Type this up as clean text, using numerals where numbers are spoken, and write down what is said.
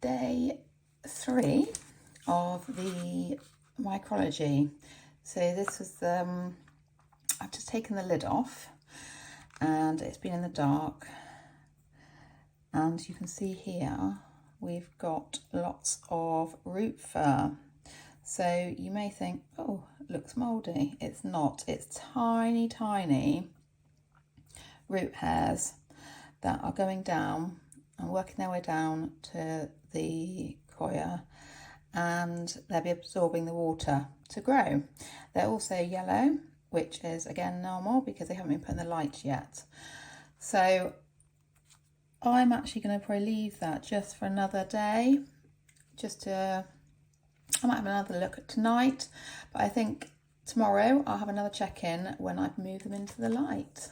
day 3 of the mycology. So this was I've just taken the lid off and it's been in the dark, and you can see here we've got lots of root fur. So you may think, oh, it looks mouldy. It's not. It's tiny, tiny root hairs that are going down and working their way down to the coir, and they'll be absorbing the water to grow. They're also yellow, which is again normal because they haven't been put in the light yet. So I'm actually going to probably leave that just for another day, I might have another look at tonight, but I think tomorrow I'll have another check-in when I've moved them into the light.